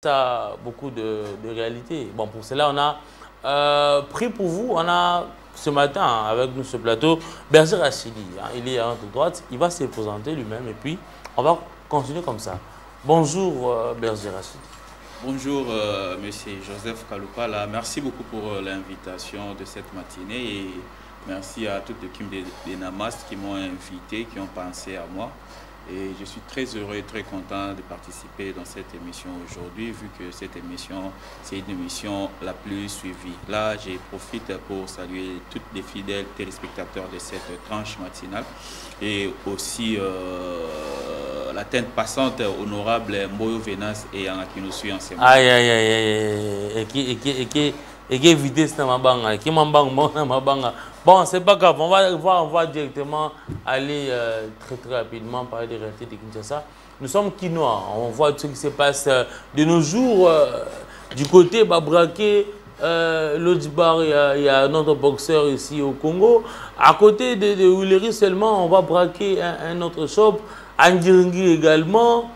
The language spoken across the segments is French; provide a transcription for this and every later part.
Ça a beaucoup de réalité. Bon, pour cela, on a pris pour vous, on a ce matin avec nous ce plateau, Berger Rachidi. Hein, il est à notre droite, il va se présenter lui-même et puis on va continuer comme ça. Bonjour Berger Rachidi. Bonjour Monsieur Joseph Kaloupala, merci beaucoup pour l'invitation de cette matinée et merci à toute l'équipe des NAMAS qui m'ont invité, qui ont pensé à moi. Et je suis très heureux et très content de participer dans cette émission aujourd'hui, vu que cette émission, c'est une émission la plus suivie. Là, je profite pour saluer tous les fidèles téléspectateurs de cette tranche matinale et aussi la tête passante honorable Mboyo Venas et Yana qui nous suit en ce moment. Aïe, aïe, aïe, aïe, et qui éviter ce mabanga, qui mabanga. Bon, c'est pas grave, on va directement aller très rapidement parler des réalités de Kinshasa. Nous sommes Quinois, on voit tout ce qui se passe de nos jours du côté Babraké, l'Odjibar, il y a notre boxeur ici au Congo. À côté de Huileri seulement, on va braquer un autre shop, Andiringi également,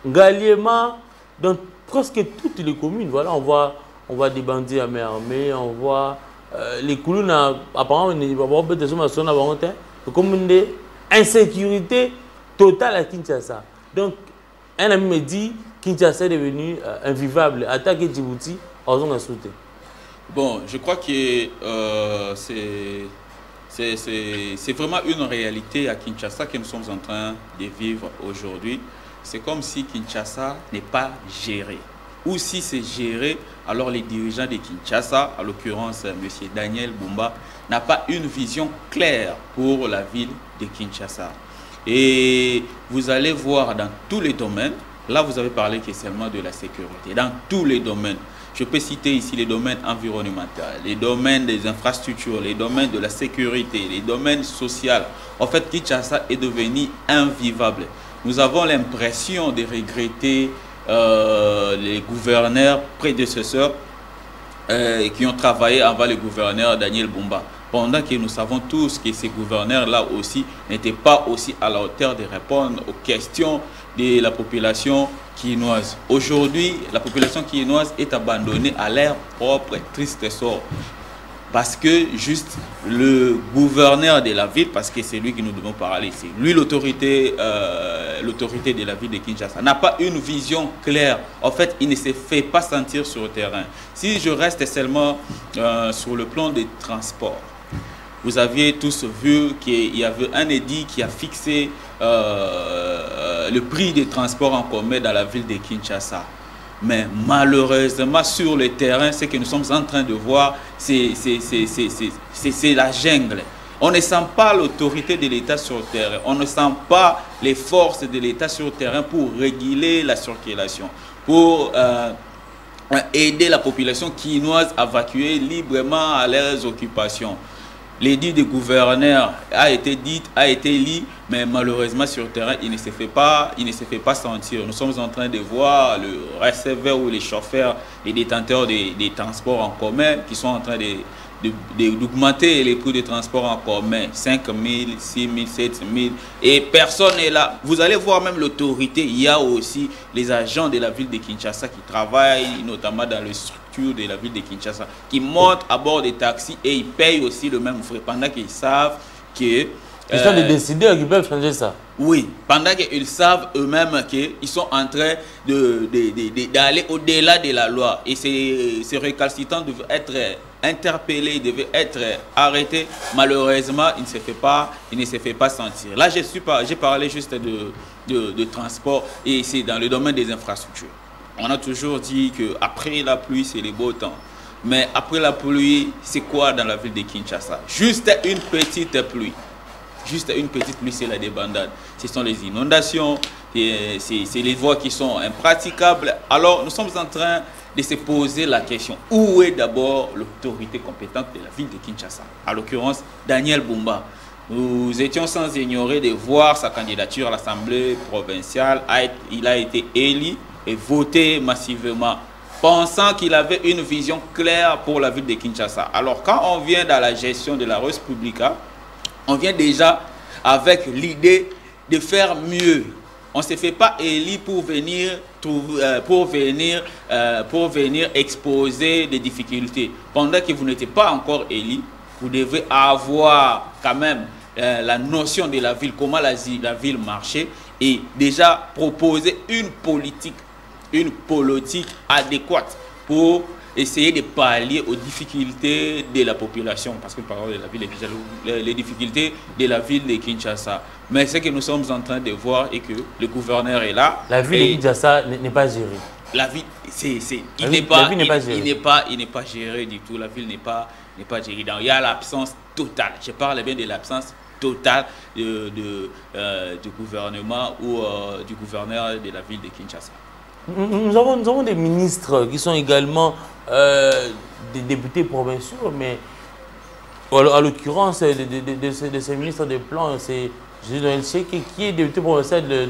Galiema, dans presque toutes les communes. Voilà, on voit des bandits à main armée, on voit les coulons, apparemment, il va y avoir des hommes comme une insécurité totale à Kinshasa. Donc, un ami me dit que Kinshasa est devenu invivable. Attaquer Djibouti, on a sauté. Bon, je crois que c'est vraiment une réalité à Kinshasa que nous sommes en train de vivre aujourd'hui. C'est comme si Kinshasa n'est pas géré. Ou si c'est géré, alors les dirigeants de Kinshasa, à l'occurrence M. Daniel Bumba, n'a pas une vision claire pour la ville de Kinshasa. Et vous allez voir dans tous les domaines, là vous avez parlé seulement de la sécurité, dans tous les domaines. Je peux citer ici les domaines environnementaux, les domaines des infrastructures, les domaines de la sécurité, les domaines sociaux. En fait, Kinshasa est devenu invivable. Nous avons l'impression de regretter les gouverneurs prédécesseurs qui ont travaillé avant le gouverneur Daniel Bumba. Pendant que nous savons tous que ces gouverneurs-là aussi n'étaient pas aussi à la hauteur de répondre aux questions de la population quinoise. Aujourd'hui, la population quinoise est abandonnée à leur propre triste sort. Parce que juste le gouverneur de la ville, parce que c'est lui que nous devons parler, c'est lui l'autorité de la ville de Kinshasa, n'a pas une vision claire. En fait, il ne se fait pas sentir sur le terrain. Si je reste seulement sur le plan des transports, vous aviez tous vu qu'il y avait un édit qui a fixé le prix des transports en commun dans la ville de Kinshasa. Mais malheureusement, sur le terrain, ce que nous sommes en train de voir, c'est la jungle. On ne sent pas l'autorité de l'État sur le terrain. On ne sent pas les forces de l'État sur le terrain pour réguler la circulation, pour aider la population quinoise à évacuer librement à leurs occupations. L'édit du gouverneur a été lu, mais malheureusement sur le terrain, il ne se fait pas sentir. Nous sommes en train de voir le receveur ou les chauffeurs, les détenteurs des transports en commun qui sont en train d'augmenter les prix des transports en commun, 5 000, 6 000, 7 000, et personne n'est là. Vous allez voir même l'autorité, il y a aussi les agents de la ville de Kinshasa qui travaillent notamment dans les structures de la ville de Kinshasa, qui montent à bord des taxis et ils payent aussi le même frais pendant qu'ils savent que... Ils sont des décideurs qui peuvent changer ça. Oui, pendant qu'ils savent eux-mêmes qu'ils sont en train d'aller au-delà de la loi. Et ces récalcitrants devaient être interpellés, devaient être arrêtés. Malheureusement, il ne se fait pas sentir. Là, j'ai parlé juste de transport et c'est dans le domaine des infrastructures. On a toujours dit qu'après la pluie, c'est le beau temps. Mais après la pluie, c'est quoi dans la ville de Kinshasa? Juste une petite pluie. Juste une petite pluie, c'est la débandade. Ce sont les inondations, c'est les voies qui sont impraticables. Alors, nous sommes en train de se poser la question, où est d'abord l'autorité compétente de la ville de Kinshasa? À l'occurrence, Daniel Bumba. Nous étions sans ignorer de voir sa candidature à l'Assemblée provinciale. Il a été élu et voté massivement, pensant qu'il avait une vision claire pour la ville de Kinshasa. Alors, quand on vient dans la gestion de la Res Publica, on vient déjà avec l'idée de faire mieux. On ne se fait pas élire pour venir, pour venir exposer des difficultés. Pendant que vous n'êtes pas encore élu, vous devez avoir quand même la notion de la ville, comment la ville marchait, et déjà proposer une politique adéquate pour essayer de pallier aux difficultés de la population, parce que par exemple de la ville les difficultés de la ville de Kinshasa. Mais ce que nous sommes en train de voir est que le gouverneur est là. La ville de Kinshasa n'est pas gérée. La ville, il n'est pas géré du tout. La ville n'est pas gérée. Donc, il y a l'absence totale. Je parle bien de l'absence totale du gouvernement ou du gouverneur de la ville de Kinshasa. Nous avons des ministres qui sont également des députés provinciaux, mais à l'occurrence de ces ministres de plan, c'est Jésus qui est député provincial de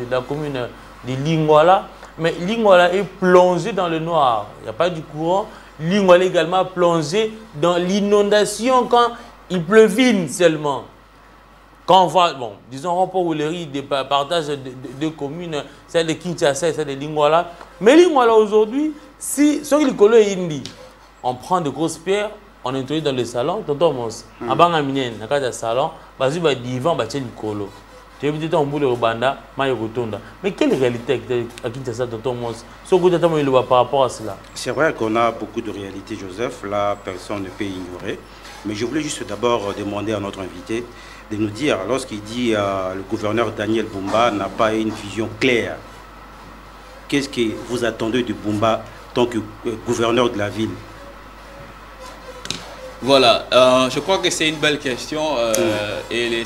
la commune de Lingwala. Mais Lingwala est plongé dans le noir, il n'y a pas du courant. Lingwala est également plongé dans l'inondation quand il pleuvine seulement. Quand on voit, bon, disons, Rompo-Ouleri partage deux communes, celle de Kinshasa et celle de Lingwala. Mais Lingwala aujourd'hui, si Sokili est indi, on prend de grosses pierres, on introduit dans le salon, tonton Mons, à Bangaminen, dans le salon, bazu ba divan ba tcheli kolo. Tu veux dire on boule au banda, ma yokotonda. Mais quelle réalité à Kinshasa, tonton Mons, ce que tu as par rapport à cela? C'est vrai qu'on a beaucoup de réalités, Joseph. Là, personne ne peut ignorer. Mais je voulais juste d'abord demander à notre invité de nous dire, lorsqu'il dit le gouverneur Daniel Bumba n'a pas une vision claire, qu'est-ce que vous attendez de Bumba en tant que gouverneur de la ville? Voilà, je crois que c'est une belle question et les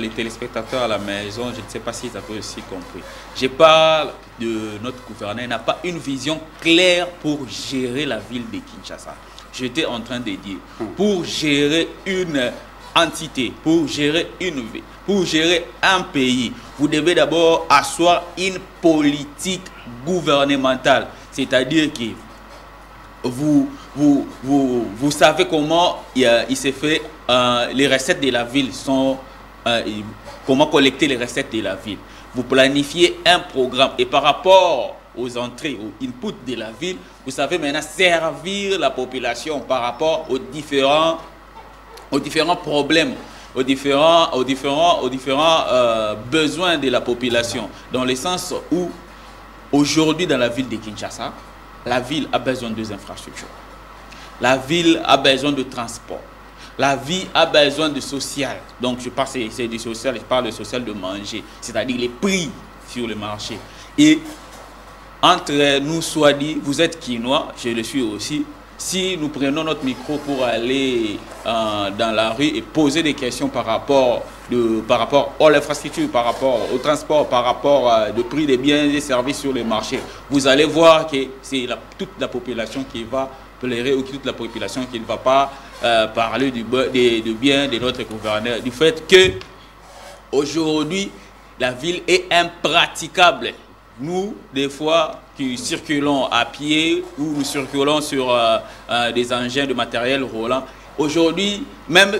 téléspectateurs à la maison, je ne sais pas s'ils avaient aussi compris. Je parle de notre gouverneur, n'a pas une vision claire pour gérer la ville de Kinshasa. J'étais en train de dire, pour gérer une entité, pour gérer une ville, pour gérer un pays, vous devez d'abord asseoir une politique gouvernementale. C'est-à-dire que vous savez comment il s'est fait, les recettes de la ville sont, comment collecter les recettes de la ville. Vous planifiez un programme et par rapport aux entrées, aux inputs de la ville, vous savez maintenant servir la population par rapport aux différents problèmes, aux différents besoins de la population. Dans le sens où, aujourd'hui, dans la ville de Kinshasa, la ville a besoin des infrastructures. La ville a besoin de transport. La ville a besoin de social. Donc, je parle c'est du social, je parle du social de manger, c'est-à-dire les prix sur le marché. Et entre nous, soit dit, vous êtes Kinois, je le suis aussi. Si nous prenons notre micro pour aller dans la rue et poser des questions par rapport à l'infrastructure, par rapport au transport, par rapport au prix des biens et des services sur le marché, vous allez voir que c'est toute la population qui va pleurer ou toute la population qui ne va pas parler du bien de notre gouverneur, du fait que aujourd'hui la ville est impraticable. Nous, des fois, qui circulons à pied ou nous circulons sur des engins de matériel roulant, aujourd'hui, même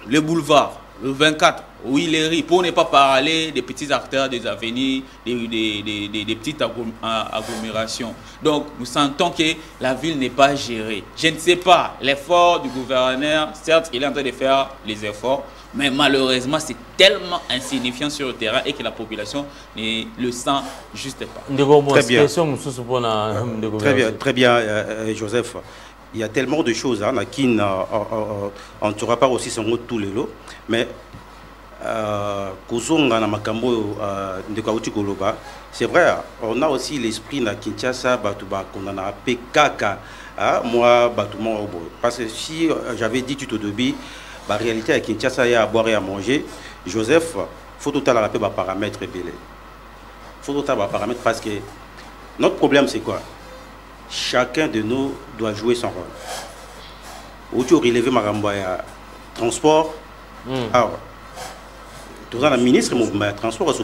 le boulevard, le 24, Ouileri, pour ne pas parler des petits artères, des avenues, des petites agglomérations. Donc, nous sentons que la ville n'est pas gérée. Je ne sais pas, l'effort du gouverneur, certes, il est en train de faire les efforts, mais malheureusement, c'est tellement insignifiant sur le terrain et que la population ne le sent juste pas. Très bien, Joseph. Il y a tellement de choses, hein, qui on ne saura pas aussi son mot tous les lots, mais c'est vrai, on a aussi l'esprit de Kinshasa, qu'on en a appelé Kaka, moi, parce que si j'avais dit tout au début, la réalité à Kinshasa, il y a à boire et à manger. Joseph, il faut tout à l'heure appeler paramètres belé. Il faut tout à l'heure paramètres parce que notre problème, c'est quoi? Chacun de nous doit jouer son rôle. Où tu relevé Maramboya transport, alors, tout le ministre de transport,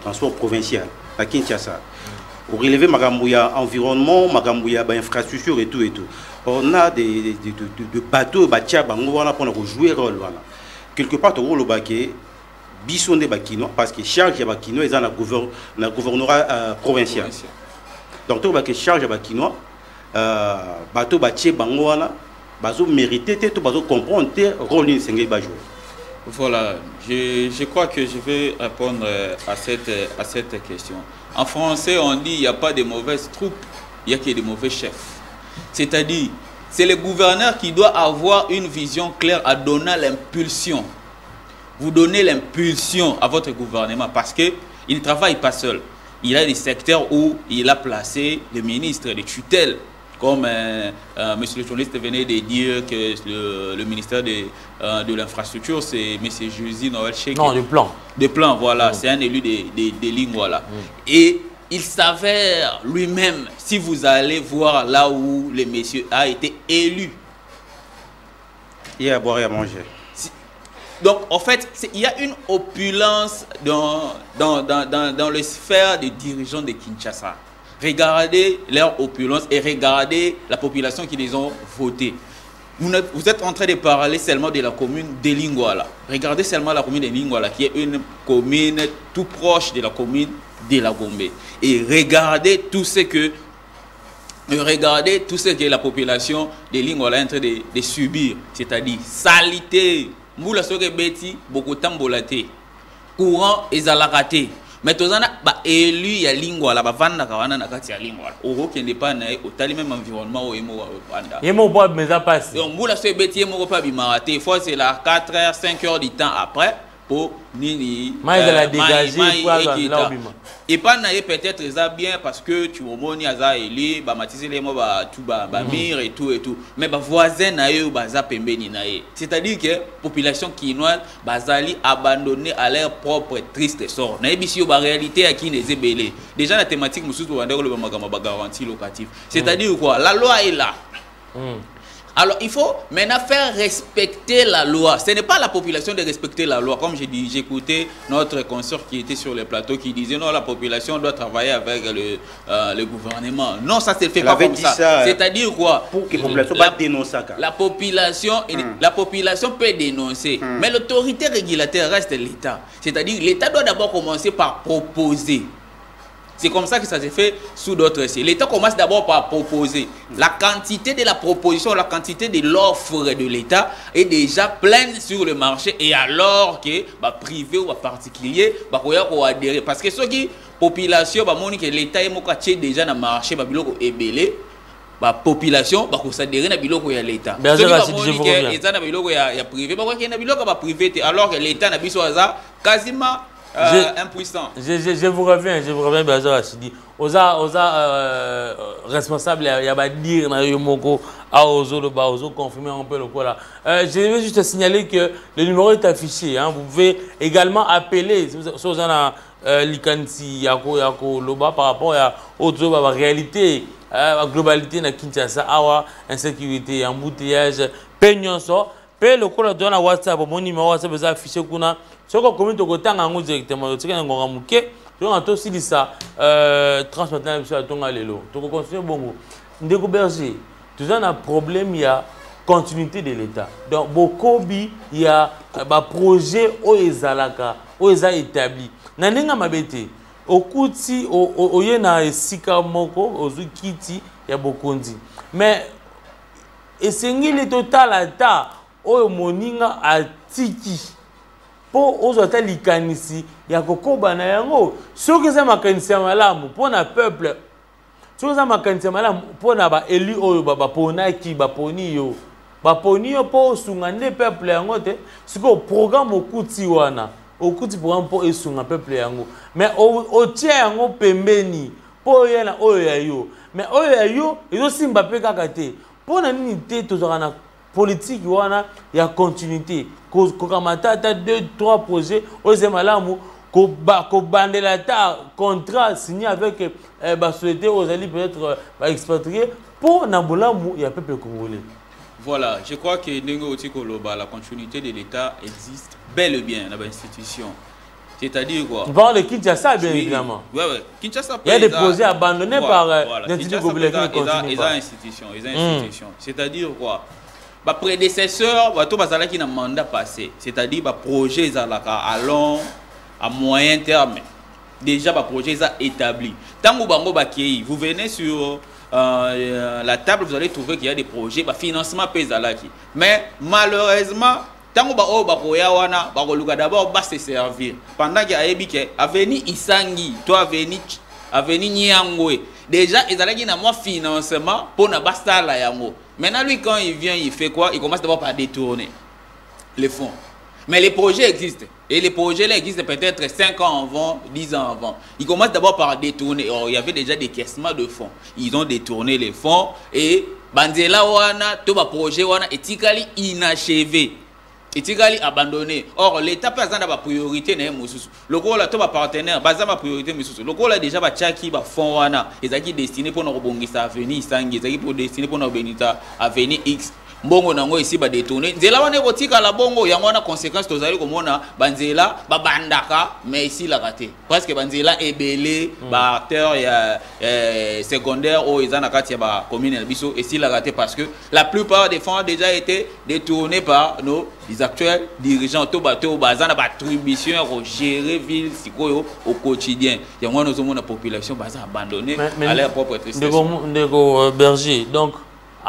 transport provincial à Kinshasa. Au relevé Maramboya environnement, Maramboya infrastructure et tout et tout. On a des bateaux, pour jouer le rôle. Quelque part, au rôle bisonde bakino parce que charge ya bakino eza na gouvernorat provincial. Donc tout que charge ya bakino bato batie bango wana bazo mériter te bazo comprendre te rôle ni sengé ba jouer. Voilà, je crois que je vais répondre à cette question. En français, on dit il n'y a pas de mauvaises troupes, il n'y a que de mauvais chefs. C'est-à-dire, c'est le gouverneur qui doit avoir une vision claire à donner l'impulsion. Vous donnez l'impulsion à votre gouvernement parce qu'il ne travaille pas seul. Il a des secteurs où il a placé le ministre de tutelle. Comme monsieur le journaliste venait de dire que le ministère de l'infrastructure, c'est M. Josie Noël Cheikh. Non, de plan. De plan, voilà. C'est un élu des lignes, voilà. Et il s'avère lui-même, si vous allez voir là où le monsieur a été élu. Il y a à boire et à manger. Donc, en fait, il y a une opulence dans les sphères des dirigeants de Kinshasa. Regardez leur opulence et regardez la population qui les ont votés. Vous êtes en train de parler seulement de la commune de Lingouala. Regardez seulement la commune de Lingouala, qui est une commune tout proche de la commune de la Gombe. Et regardez tout ce que la population de Lingouala est en train de subir. C'est-à-dire salité, moula soke beti, beaucoup tambolaté, courant et zalakate. Mais tous les élus, il y a Lingouala, il y a Lingouala. Oro qui n'est pas né, au tel même environnement où il y a pas mais ça passe. Donc, moula soke beti, il pas bimaraté. Il faut c'est là 4 heures, 5 heures du temps après pour nini. Mais il a dégagé et pas peut-être ça bien parce que tu vois moni aza élu, ba matiser les mots ba tout ba mire et tout. Mais ba voisin na yo ba za pembeni na ye. C'est-à-dire que population quinoise bazali abandonnée à leur propre triste sort. Na ebisi yo ba réalité à qui les ébélés. Déjà la thématique mususu ba ndeko le ba garantie locative. C'est-à-dire quoi? La loi est là. Alors, il faut maintenant faire respecter la loi. Ce n'est pas la population de respecter la loi. Comme j'ai dit, j'écoutais notre consort qui était sur le plateau qui disait non, la population doit travailler avec le gouvernement. Non, ça se fait pas comme ça. C'est-à-dire quoi? Pour que la population va dénoncer. La population peut dénoncer. Mais l'autorité régulateur reste l'État. C'est-à-dire l'État doit d'abord commencer par proposer. C'est comme ça que ça se fait sous d'autres essais. L'État commence d'abord par proposer. La quantité de la proposition, la quantité de l'offre de l'État est déjà pleine sur le marché. Et alors que privé ou particulier, adhérer. Parce que ceux qui population, que l'État est déjà dans le marché, la population va s'adhérer à l'État. Alors que l'État n'a quasiment impuissant. Je vous reviens, Béazar Rachidi. Oza responsable, il y a dire na yomoko à Ozo confirmer un peu le quoi là. Je vais juste signaler que le numéro est affiché. Hein. Vous pouvez également appeler sur Likanti Yako Loba par rapport à la réalité, la globalité na Kinshasa, awa insécurité, embouteillage, peignonso. Pe le quoi dans la WhatsApp, mon numéro WhatsApp est affiché kuna. Ce qu'on communique directement, on a aussi dit ça, transmettre à ton alélo. Tu continues bon. Ndeko Berger, tu as un problème, il y a continuité de l'État. Donc, beaucoup il y a un projet au Ezalaka, au Eza établi. Nanenga mabete, au Kouti, au Yena Sika Moko, au Zukiti, il y a beaucoup dit. Mais, et c'est le total à ta, au Moninga à Tiki. Pour aux hôtels likanisi ya kokoba na yango soki za makanisi ya malamu pour na peuple soki za makanisi ya malamu pour na ba élu oyo ba ponaki ba poni yo po sungane peuple yango te siko programme okuti wana okuti programme pour esunga peuple yango mais o tia yango pembeni po yana oyo ya yo mais oyo ya yo ezo simba pe kaka te pour na nini te tozaka na politique wana ya continuité kokamata ta 2-3 projets aux malamu ko bandela ta contrat signé avec ba société aux alliés peut-être expatriés pour nabolamu ya peuple congolais. Voilà, je crois que Nengo Otikoloba, la continuité de l'État existe bel et bien dans l'institution. C'est-à-dire quoi? On parle de Kinshasa, bien évidemment. Oui. Kinshasa, il y a des projets abandonnés par l'institution. Les institutions. C'est-à-dire quoi? ba prédécesseur bato bazala qui na mandat passé, c'est-à-dire ba projet zalaka à long à moyen terme. Déjà ba projet ça établi. Tango bango bakei, vous venez sur la table, vous allez trouver qu'il y a des projets ba financement pezalaki. Mais malheureusement tango ba o ba koya wana ba koluka d'abord ba se servir. Pendant qu'il y a ebike aveni Isangi, toi aveni Nyangwe. Déjà ils allaient na moi financement pour na basta la yango. Maintenant lui quand il vient, il fait quoi? Il commence d'abord par détourner les fonds. Mais les projets existent. Et les projets là existent peut-être 5 ans avant, 10 ans avant. Ils commencent d'abord par détourner. Or, il y avait déjà des caissements de fonds. Ils ont détourné les fonds. Et Banzela wana, tout le projet wana est inachevé. Est abandonné. Or, l'État pas besoin d'avoir priorité. Le gros là, tout ma partenaire, pas ma priorité. Le gros là déjà, tchaki, fonds wana. Ils sont destinés pour nous rebondir à venir Sangi. Ils sont destinés pour nous à venir X. Bongo nango ici ba détourner nzela wana kotika la bongo yango wana conséquence tozali komona banzela ba bandaka mais ici la raté parce que banzela ebelé ba acteur ya secondaire ou ezana kati ya ba commune biso ici la raté parce que la plupart des fonds ont déjà été détournés par nos actuels dirigeants to bato bazana ba attribution au gérer ville sikoyo au quotidien yango nous avons la population baza abandonnée à leur propre tristesse. Ndeko Berger, donc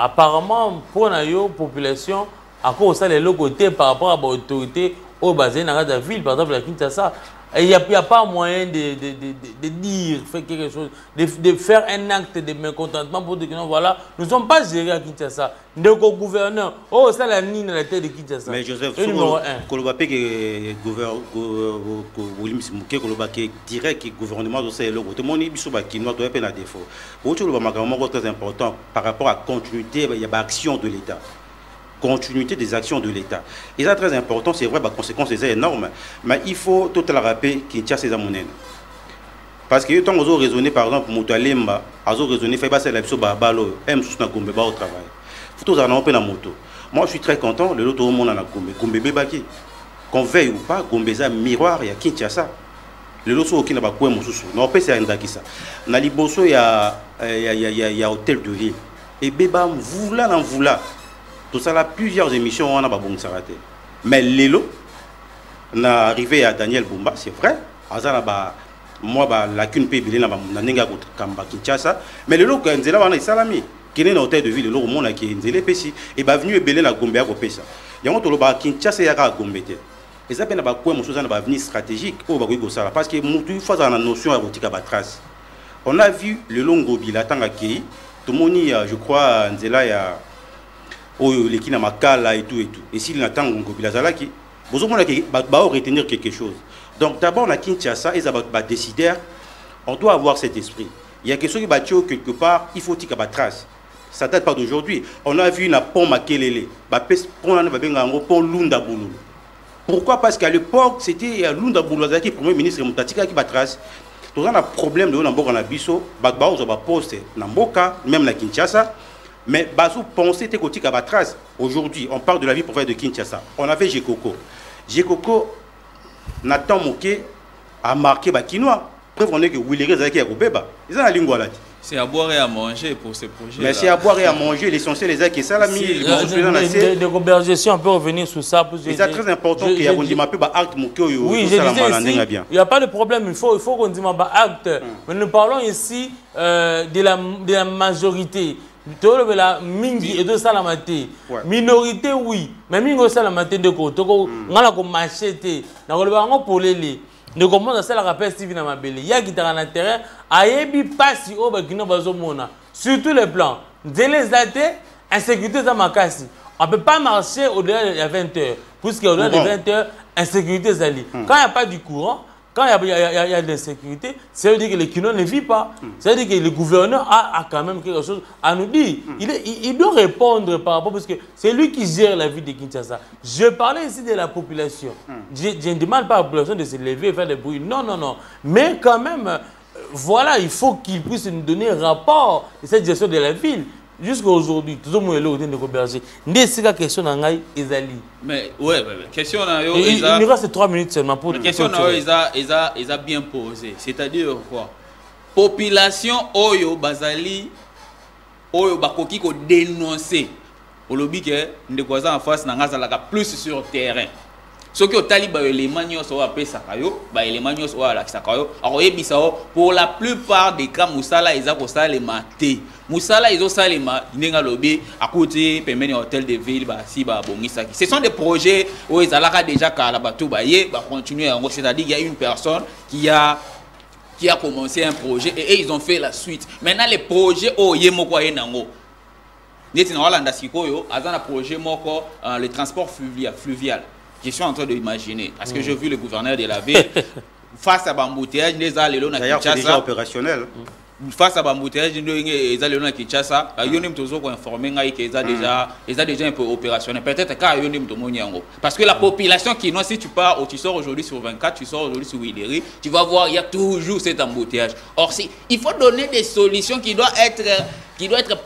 apparemment, pour la population, à cause de l'autre côté par rapport à l'autorité au basé dans la ville, par exemple, la Kinshasa, il n'y a pas moyen de dire, faire quelque chose, de faire un acte de mécontentement pour dire que non, voilà, nous ne sommes pas gérés à Kinshasa. Nous sommes gouverneurs. Oh, c'est la ligne de la tête de Kinshasa. Mais Joseph, direct que gouvernement de c'est le côté mon ibiso qui doit être un défaut. Autre chose très important par rapport à la continuité, il y a l'action de l'État. Continuité des actions de l'État. Et ça très important, c'est vrai, les conséquences sont énormes, mais il faut tout la rappeler qu'il y a ces amonènes. Parce que quand on a raisonné, par exemple, Moutalemba, on a raisonné, fait passer la personne balo, aime sous na gombe ba au travail. Faut tous en appeler la moto. Moi, je suis très content, le lot au monde en a gombe bébaki. Qu'on veille ou pas, gombe ça miroir, il y a Kinshasa. Le lot au Kina ba quoi mon sous. Non, pas c'est un dakisa. Na liboso il y a hôtel de ville. Et béba voula n'en voula. Tout ça, là, plusieurs émissions, on a pas bon s'arrêter. Mais l'élo, on est arrivé à Daniel Bumba, c'est vrai. Moi, la qu'une pays, on a n'enga Kamba Kinshasa. Mais l'élo, quand on a salami, qui est dans l'hôtel de ville, le monde qui est nzélé pessi, et va venu belé la Gombe à Kopesa. Il y a un autre Kinshasa, il y a un Gombe. Et ça, ben, quoi, mon chose, on va venir stratégique au Bagogo Sala, parce que une fois, on a la notion à Rotika Batras. On a vu le Longo Bilatan à Kei, tout le monde, je crois, Nzela, il y a. L'équipe n'a pas là et tout. Et s'il attend un Gobilazalaki, vous allez retenir quelque chose. Donc d'abord, la Kinshasa, ils ont décidé, on doit avoir cet esprit. Il y a quelque chose qui va quelque part, il faut qu'il y ait une trace. Ça ne date pas d'aujourd'hui. On a vu un pont Makelele, un pont Lunda Boulou. Pourquoi? Parce qu'à l'époque, c'était Lunda Boulou, le premier ministre Moutatika qui a trace. Tout ça, on a un problème de Namboka Nabiso, Bagba, on a poste Namboka, même la Kinshasa. Mais Bazou pensait que c'était à trace. Aujourd'hui, on parle de la vie profonde de Kinshasa. On avait Gekoko. Gekoko, Nathan Moké a marqué Bakinois. Preuve on est que Willy Zaki a coupé. Ils ont la ligne là. C'est à boire et à manger pour ces projets. Mais c'est à boire et à manger. L'essentiel, les acquis salami. De Berger, si on peut revenir sur ça. C'est très important qu'il y ait un acte Moké. Oui, je disais ici, il n'y a pas de problème. Il faut qu'on dise un acte. Mais nous parlons ici de la majorité. La mingi et de salamate minorité oui mais mingo salamate de ko toko ngala ko machete na ko ba ngo polele ne commence à la rappel Steve na mabele ya kitara na terrain ayebi pasi o ba kino bazo mona sur tous les plans délai zate insécurité za makasi on peut pas marcher au-delà de 20 h puisque au-delà de 20 h insécurité zali quand il y a pas du courant. Quand il y a de l'insécurité, ça veut dire que le Kino ne vit pas. Ça veut dire que le gouverneur a quand même quelque chose à nous dire. Il doit répondre par rapport, parce que c'est lui qui gère la vie de Kinshasa. Je parlais ici de la population. Je ne demande pas à la population de se lever et faire des bruits. Non, non, non. Mais quand même, voilà, il faut qu'il puisse nous donner un rapport de cette gestion de la ville. Jusqu'à aujourd'hui, tout le monde est là au Ndeko Berger. N'est-ce pas question d'Angaï Ezali? Mais ouais, question d'Angaï. Il me reste 3 minutes seulement pour. La question d'Angaï, ils a bien posé. C'est-à-dire quoi? Population Oyo Bazali, Oyo Bakoki ko dénoncer. au lobby que nous en face n'a plus sur terrain. Ce qui est talibé les manios sont appelés sakayo, les manios sont à la sakayo. Alors pour la plupart des cas Moussala ils ont ça les maté. Moussala ils ont ça les maté. N'enga lobby à côté permet hôtel de ville si bongisaki. Ce sont des projets où ils ont déjà qu'à la bateau bailler continuer. C'est-à-dire qu'il y a une personne qui a commencé un projet et ils ont fait la suite. Maintenant les projets oh yemoko yenango. N'était dans Hollande sikoyo, azana projet moko le transport fluvial. Je suis en train d'imaginer, parce que j'ai vu le gouverneur de la ville, face à l'embouteillage, les allélos na Kinshasa. C'est déjà opérationnel. Face à l'embouteillage, les allélos na Kinshasa, il y a toujours informé qu'ils sont déjà un peu opérationnels. Peut-être qu'il y a parce que la population qui, si tu pars, tu sors aujourd'hui sur 24, tu sors aujourd'hui sur Willery, tu vas voir, il y a toujours cet embouteillage. Or, il faut donner des solutions qui doivent être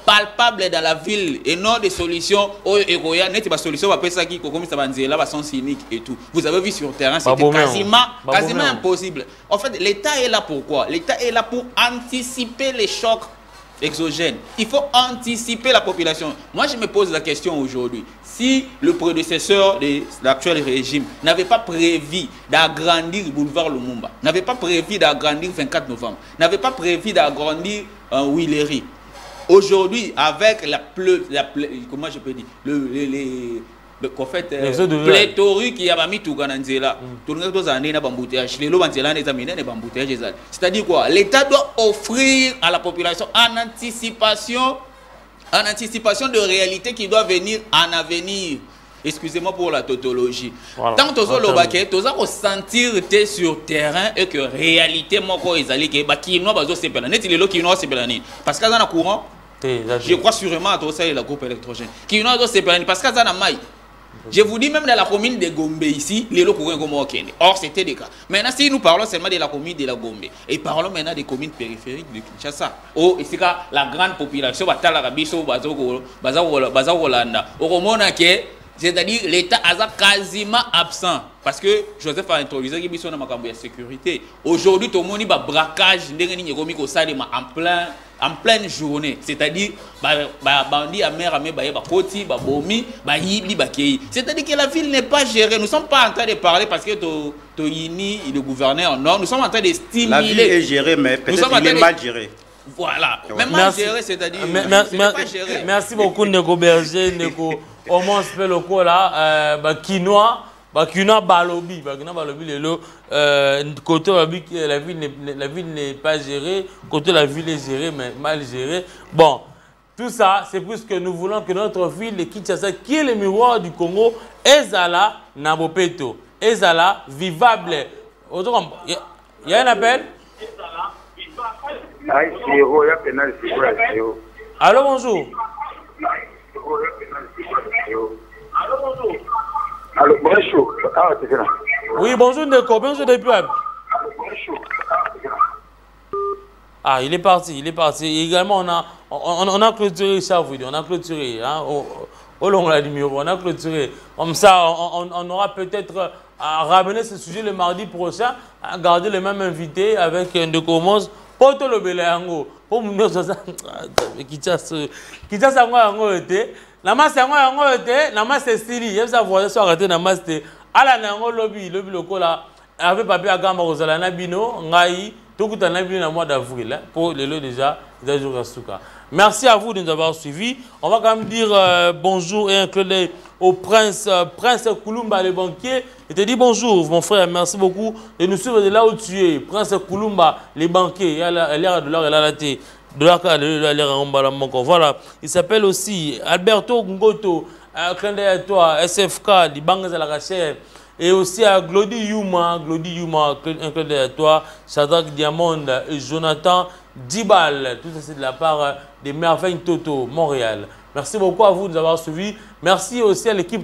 palpables dans la ville et non des solutions solution comme ça là sont cyniques et tout. Vous avez vu sur le terrain, c'était quasiment impossible. En fait, l'État est là pourquoi? L'État est là pour anticiper les chocs exogènes. Il faut anticiper la population. Moi, je me pose la question aujourd'hui. Si le prédécesseur de l'actuel régime n'avait pas prévu d'agrandir le boulevard Lumumba, n'avait pas prévu d'agrandir 24 novembre, n'avait pas prévu d'agrandir Willery, aujourd'hui, avec comment je peux dire, pléthorique qui a mis tout là, c'est-à-dire quoi? L'État doit offrir à la population en anticipation de réalité qui doit venir en avenir. Excusez-moi pour la tautologie. Voilà. Tant que tu as ressentir sur terrain et que réalité, parce que dans le courant, je crois sûrement à la groupe électrogène. Parce que dans maille. Je vous dis même dans la commune de Gombe ici, les locaux sont Kenya. Or, c'était des cas. Maintenant, si nous parlons seulement de la commune de la Gombe, et parlons maintenant des communes périphériques de Kinshasa, où ici, la grande population, c'est-à-dire l'État est quasiment absent. Parce que Joseph a introduit la sécurité. Aujourd'hui, tout le monde a un braquage en pleine journée. C'est-à-dire, c'est-à-dire que la ville n'est pas gérée. Nous ne sommes pas en train de parler parce que Toyini, le gouverneur, non, nous sommes en train de stimuler. La ville est gérée, mais peut-être qu'il est mal géré. Voilà. Même mal géré, c'est-à-dire pas géré. Merci beaucoup, Neko Berger, Neko. Au moins, c'est le coup là, quinoa, balobi, côté la ville n'est pas gérée, côté la ville est gérée, mais mal gérée. Bon, tout ça, c'est plus que nous voulons que notre ville, le Kinshasa, qui est le miroir du Congo, Ezala Nabopeto, Ezala vivable. Il y a un appel? Allô, bonjour. Allô, bonjour. Oui, bonjour Neko, bonjour depuis. Ah, il est parti. Également, on a clôturé ça, on a clôturé. Hein, au long de la numéro, on a clôturé. Comme ça, on aura peut-être à ramener ce sujet le mardi prochain, à garder le même invité avec Ndeko Mos. Pour tout le Béléango, pour nous, Kinshasa, Namas yango ete, namas estili, yem sa voisin soit arrêté namas te. Ala nango lobby lokola avec papier à gamba kozala na bino ngai tokuta na bino na mois d'avril pour le lot déjà jours à Souka. Merci à vous de nous avoir suivis. On va quand même dire bonjour et un clin d'œil au prince Kulumba le banquier. Il te dit bonjour mon frère, merci beaucoup de nous suivre de là où tu es. Prince Kulumba le banquier, il y a l'air de l'or et la thé. Voilà, il s'appelle aussi Alberto Ngoto, clin d'œil à toi, SFK, Libangas à la Rachel, et aussi à Glody Yuma, un clin d'œil à toi, Shadrach Diamond et Jonathan Dibal. Tout ça c'est de la part des Merveilles Toto, Montréal. Merci beaucoup à vous de nous avoir suivis. Merci aussi à l'équipe